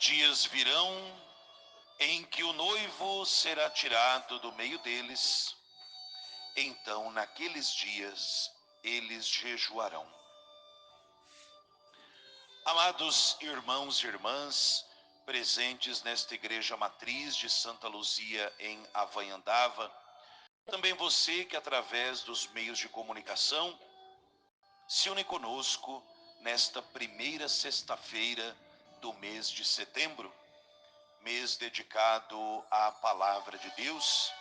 Dias virão em que o noivo será tirado do meio deles. Então, naqueles dias, eles jejuarão. Amados irmãos e irmãs, presentes nesta igreja matriz de Santa Luzia em Avanhandava, também você que através dos meios de comunicação se une conosco nesta primeira sexta-feira do mês de setembro, mês dedicado à palavra de Deus,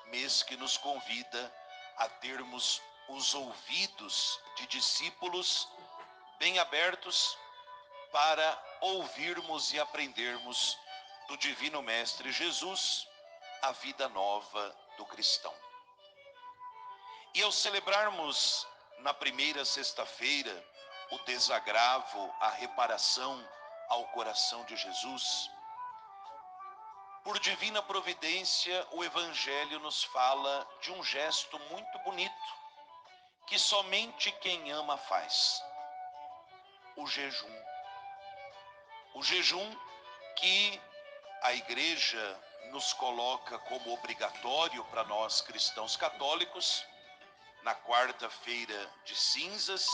mês que nos convida a termos os ouvidos de discípulos bem abertos para ouvirmos e aprendermos do Divino Mestre Jesus a vida nova do cristão. E ao celebrarmos na primeira sexta-feira o desagravo, a reparação ao coração de Jesus, por divina providência, o Evangelho nos fala de um gesto muito bonito, que somente quem ama faz: o jejum. O jejum que a Igreja nos coloca como obrigatório para nós cristãos católicos, na quarta-feira de cinzas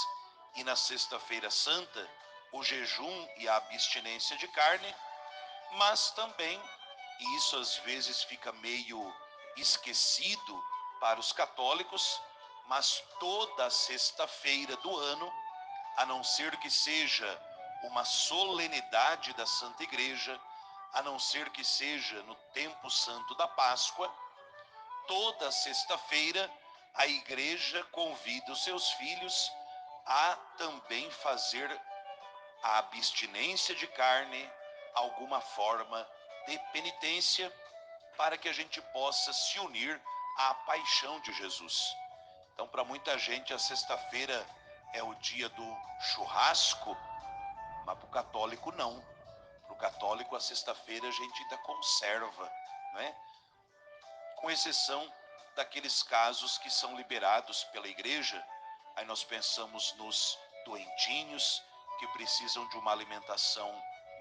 e na sexta-feira santa, o jejum e a abstinência de carne, mas também, e isso às vezes fica meio esquecido para os católicos, mas toda sexta-feira do ano, a não ser que seja uma solenidade da Santa Igreja, a não ser que seja no tempo santo da Páscoa, toda sexta-feira a Igreja convida os seus filhos a também fazer a abstinência de carne, alguma forma de penitência, para que a gente possa se unir à paixão de Jesus. Então, para muita gente, a sexta-feira é o dia do churrasco, mas para o católico não. Para o católico, a sexta-feira a gente ainda conserva, não é? Com exceção daqueles casos que são liberados pela igreja. Aí nós pensamos nos doentinhos que precisam de uma alimentação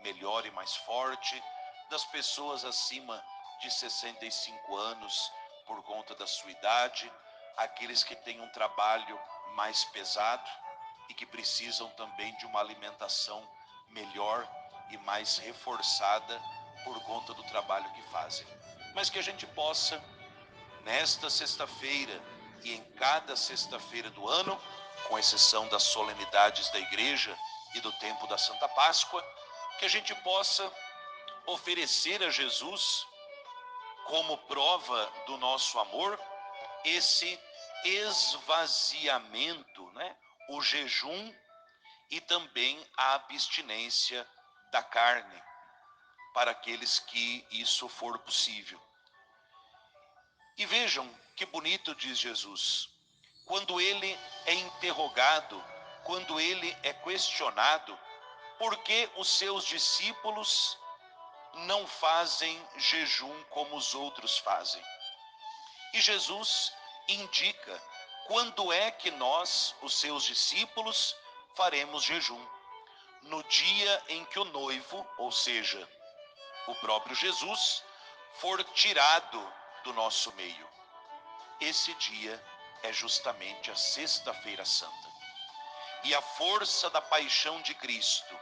melhor e mais forte, das pessoas acima de 65 anos por conta da sua idade, aqueles que têm um trabalho mais pesado e que precisam também de uma alimentação melhor e mais reforçada por conta do trabalho que fazem. Mas que a gente possa, nesta sexta-feira e em cada sexta-feira do ano, com exceção das solenidades da igreja e do tempo da Santa Páscoa, que a gente possa oferecer a Jesus, como prova do nosso amor, esse esvaziamento, né? O jejum e também a abstinência da carne, para aqueles que isso for possível. E vejam que bonito diz Jesus, quando ele é interrogado, quando ele é questionado, por que os seus discípulos não fazem jejum como os outros fazem? E Jesus indica quando é que nós, os seus discípulos, faremos jejum. No dia em que o noivo, ou seja, o próprio Jesus, for tirado do nosso meio. Esse dia é justamente a Sexta-feira Santa. E a força da paixão de Cristo,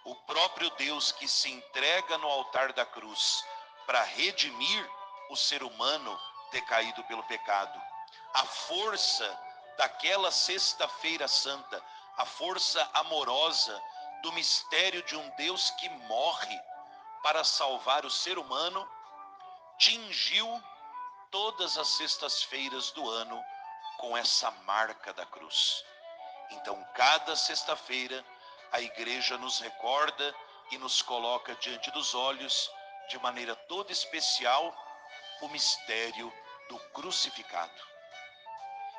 o próprio Deus que se entrega no altar da cruz para redimir o ser humano decaído pelo pecado, a força daquela Sexta-feira Santa, a força amorosa do mistério de um Deus que morre para salvar o ser humano, tingiu todas as sextas-feiras do ano com essa marca da cruz. Então, cada sexta-feira, a igreja nos recorda e nos coloca diante dos olhos, de maneira toda especial, o mistério do crucificado.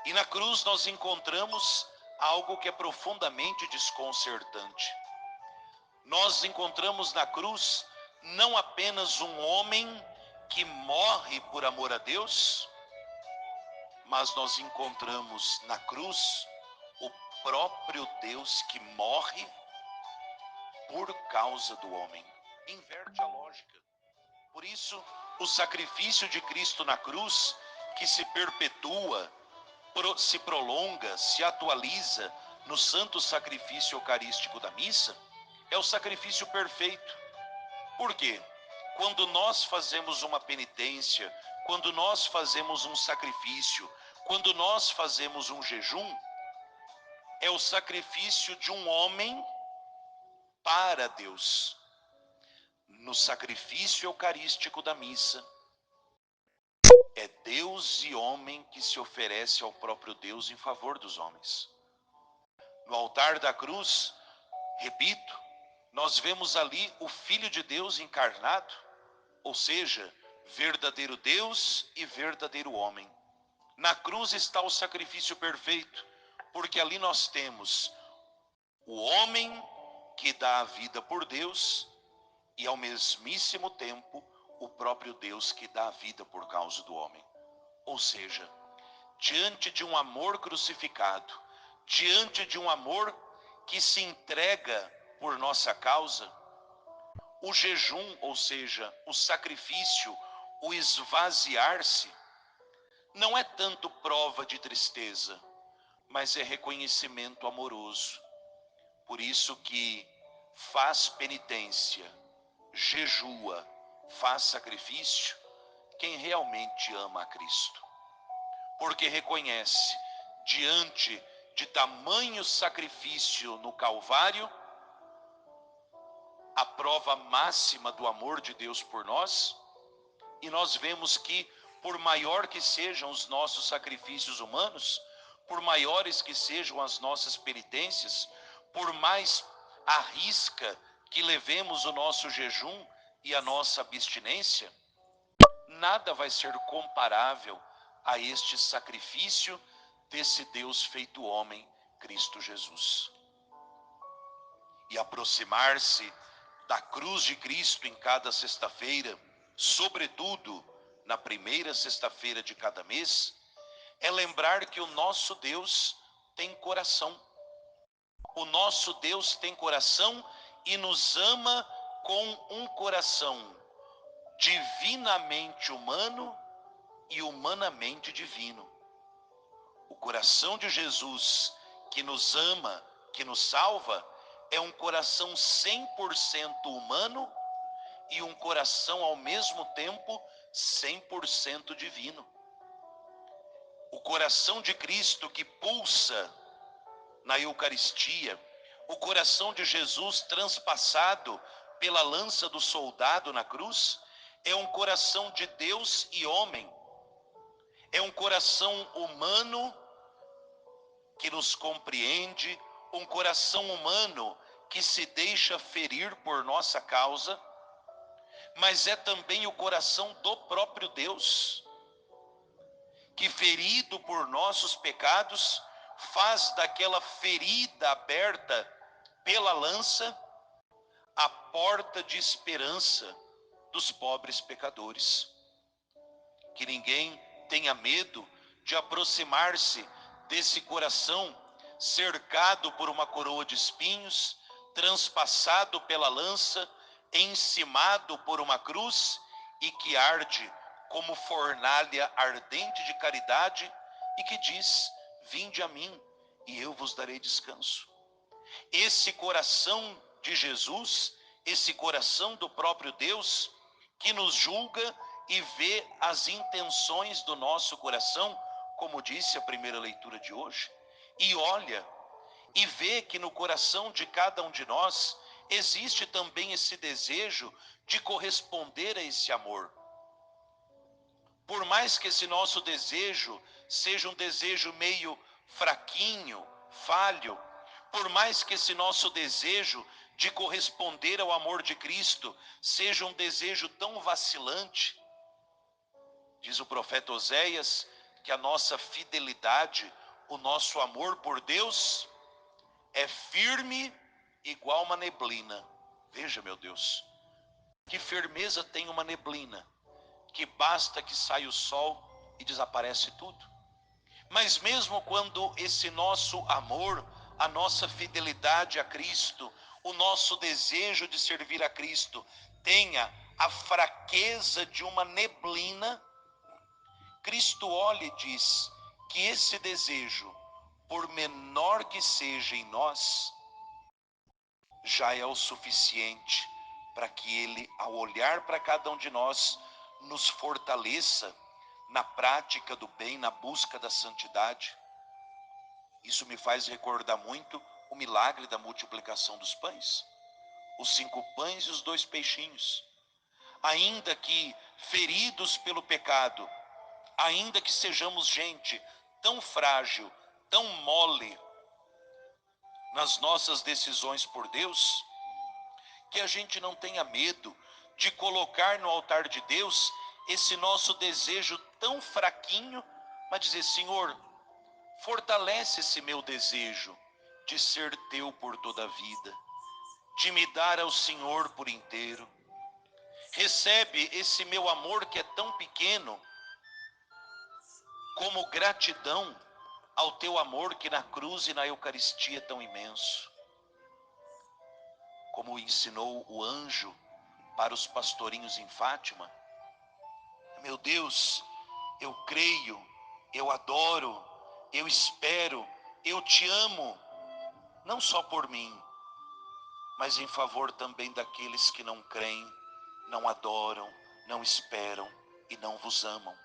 E na cruz nós encontramos algo que é profundamente desconcertante. Nós encontramos na cruz não apenas um homem que morre por amor a Deus, mas nós encontramos na cruz o próprio Deus que morre por causa do homem. inverte a lógica. Por isso, o sacrifício de Cristo na cruz, que se perpetua, se prolonga, se atualiza no santo sacrifício eucarístico da missa, é o sacrifício perfeito. Por quê? Quando nós fazemos uma penitência, quando nós fazemos um sacrifício, quando nós fazemos um jejum, é o sacrifício de um homem para Deus. No sacrifício eucarístico da missa, é Deus e homem que se oferece ao próprio Deus em favor dos homens. No altar da cruz, repito, nós vemos ali o Filho de Deus encarnado, ou seja, verdadeiro Deus e verdadeiro homem. Na cruz está o sacrifício perfeito, porque ali nós temos o homem que dá a vida por Deus e ao mesmíssimo tempo o próprio Deus que dá a vida por causa do homem. Ou seja, diante de um amor crucificado, diante de um amor que se entrega por nossa causa, o jejum, ou seja, o sacrifício, o esvaziar-se, não é tanto prova de tristeza, mas é reconhecimento amoroso. Por isso que faz penitência, jejua, faz sacrifício, quem realmente ama a Cristo. Porque reconhece, diante de tamanho sacrifício no Calvário, a prova máxima do amor de Deus por nós, e nós vemos que, por maior que sejam os nossos sacrifícios humanos, por maiores que sejam as nossas penitências, por mais à risca que levemos o nosso jejum e a nossa abstinência, nada vai ser comparável a este sacrifício desse Deus feito homem, Cristo Jesus. E aproximar-se da cruz de Cristo em cada sexta-feira, sobretudo na primeira sexta-feira de cada mês, é lembrar que o nosso Deus tem coração. O nosso Deus tem coração e nos ama com um coração divinamente humano e humanamente divino. O coração de Jesus, que nos ama, que nos salva, é um coração 100% humano e um coração ao mesmo tempo 100% divino. O coração de Cristo que pulsa na Eucaristia, o coração de Jesus transpassado pela lança do soldado na cruz, é um coração de Deus e homem. É um coração humano que nos compreende, um coração humano que se deixa ferir por nossa causa, mas é também o coração do próprio Deus, que ferido por nossos pecados, faz daquela ferida aberta pela lança a porta de esperança dos pobres pecadores. Que ninguém tenha medo de aproximar-se desse coração cercado por uma coroa de espinhos, transpassado pela lança, encimado por uma cruz e que arde como fornalha ardente de caridade e que diz: vinde a mim e eu vos darei descanso. Esse coração de Jesus, esse coração do próprio Deus, que nos julga e vê as intenções do nosso coração, como disse a primeira leitura de hoje, e olha e vê que no coração de cada um de nós existe também esse desejo de corresponder a esse amor. Por mais que esse nosso desejo seja um desejo meio fraquinho, falho, por mais que esse nosso desejo de corresponder ao amor de Cristo seja um desejo tão vacilante, diz o profeta Oséias que a nossa fidelidade, o nosso amor por Deus é firme igual uma neblina. Veja, meu Deus, que firmeza tem uma neblina, que basta que saia o sol e desaparece tudo. Mas mesmo quando esse nosso amor, a nossa fidelidade a Cristo, o nosso desejo de servir a Cristo tenha a fraqueza de uma neblina, Cristo olha e diz que esse desejo, por menor que seja em nós, já é o suficiente para que Ele, ao olhar para cada um de nós, nos fortaleça na prática do bem, na busca da santidade. Isso me faz recordar muito o milagre da multiplicação dos pães. Os 5 pães e os 2 peixinhos. Ainda que feridos pelo pecado, ainda que sejamos gente tão frágil, tão mole nas nossas decisões por Deus, que a gente não tenha medo de colocar no altar de Deus esse nosso desejo tão fraquinho, mas dizer: Senhor, fortalece esse meu desejo de ser teu por toda a vida, de me dar ao Senhor por inteiro. Recebe esse meu amor que é tão pequeno, como gratidão ao teu amor que na cruz e na Eucaristia é tão imenso. Como ensinou o anjo para os pastorinhos em Fátima: meu Deus, eu creio, eu adoro, eu espero, eu te amo, não só por mim, mas em favor também daqueles que não creem, não adoram, não esperam e não vos amam.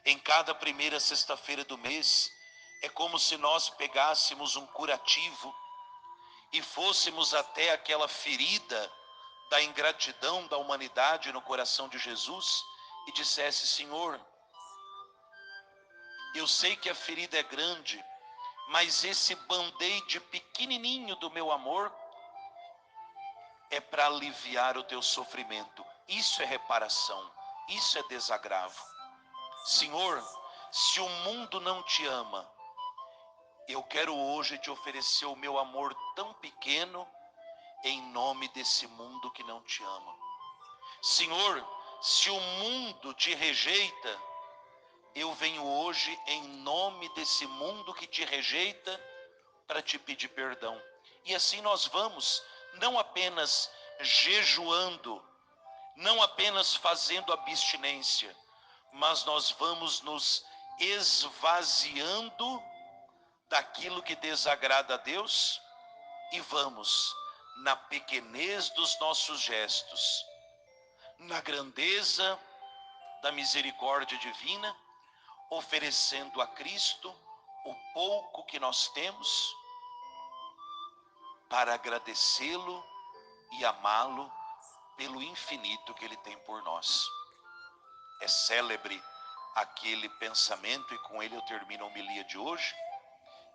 Em cada primeira sexta-feira do mês, é como se nós pegássemos um curativo e fôssemos até aquela ferida da ingratidão da humanidade no coração de Jesus e dissesse: Senhor, eu sei que a ferida é grande, mas esse band-aid pequenininho do meu amor é para aliviar o teu sofrimento. Isso é reparação, isso é desagravo. Senhor, se o mundo não te ama, eu quero hoje te oferecer o meu amor tão pequeno em nome desse mundo que não te ama. Senhor, se o mundo te rejeita, eu venho hoje em nome desse mundo que te rejeita para te pedir perdão. E assim nós vamos, não apenas jejuando, não apenas fazendo abstinência, mas nós vamos nos esvaziando daquilo que desagrada a Deus e vamos, na pequenez dos nossos gestos, na grandeza da misericórdia divina, oferecendo a Cristo o pouco que nós temos para agradecê-lo e amá-lo pelo infinito que Ele tem por nós. É célebre aquele pensamento, e com ele eu termino a homilia de hoje,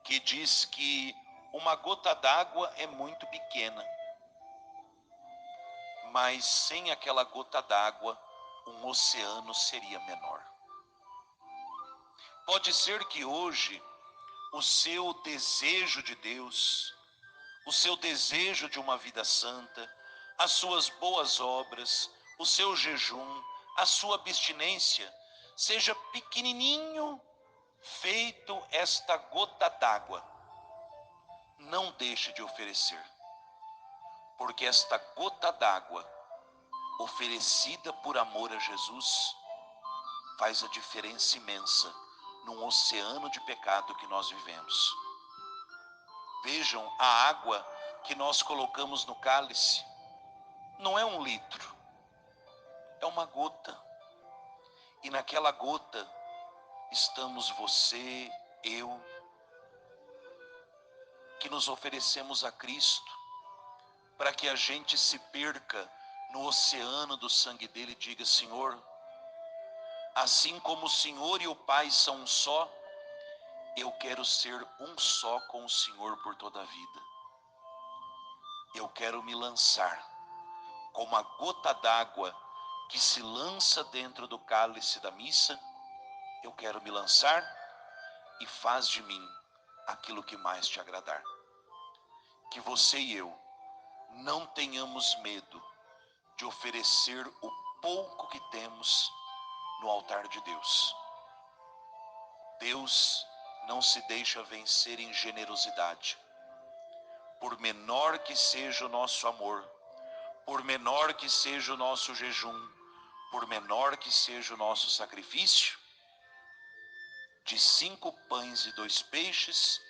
que diz que uma gota d'água é muito pequena, mas sem aquela gota d'água, um oceano seria menor. Pode ser que hoje o seu desejo de Deus, o seu desejo de uma vida santa, as suas boas obras, o seu jejum, a sua abstinência, seja pequenininho, feito esta gota d'água. Não deixe de oferecer, porque esta gota d'água, oferecida por amor a Jesus, faz a diferença imensa num oceano de pecado que nós vivemos. Vejam, a água que nós colocamos no cálice não é 1 litro, é uma gota. E naquela gota estamos você, eu, que nos oferecemos a Cristo, para que a gente se perca no oceano do sangue dele e diga: Senhor, assim como o Senhor e o Pai são um só, eu quero ser um só com o Senhor por toda a vida. Eu quero me lançar como a gota d'água que se lança dentro do cálice da missa. Eu quero me lançar e faz de mim aquilo que mais te agradar. Que você e eu não tenhamos medo de oferecer o pouco que temos no altar de Deus. Deus não se deixa vencer em generosidade. Por menor que seja o nosso amor, por menor que seja o nosso jejum, por menor que seja o nosso sacrifício, de 5 pães e 2 peixes,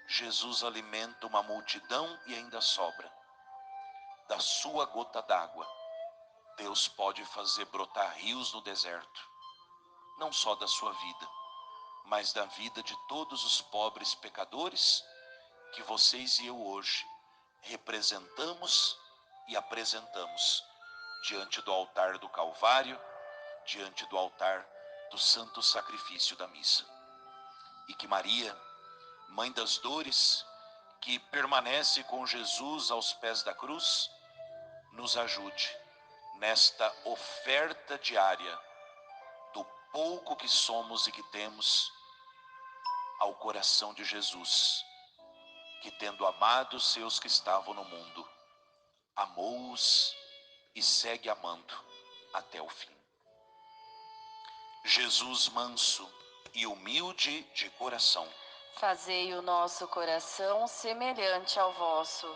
Jesus alimenta uma multidão e ainda sobra. Da sua gota d'água, Deus pode fazer brotar rios no deserto, não só da sua vida, mas da vida de todos os pobres pecadores que vocês e eu hoje representamos e apresentamos diante do altar do Calvário, diante do altar do santo sacrifício da missa. E que Maria, Mãe das Dores, que permanece com Jesus aos pés da cruz, nos ajude nesta oferta diária do pouco que somos e que temos ao coração de Jesus, que tendo amado os seus que estavam no mundo, amou-os e segue amando até o fim. Jesus manso e humilde de coração, fazei o nosso coração semelhante ao vosso.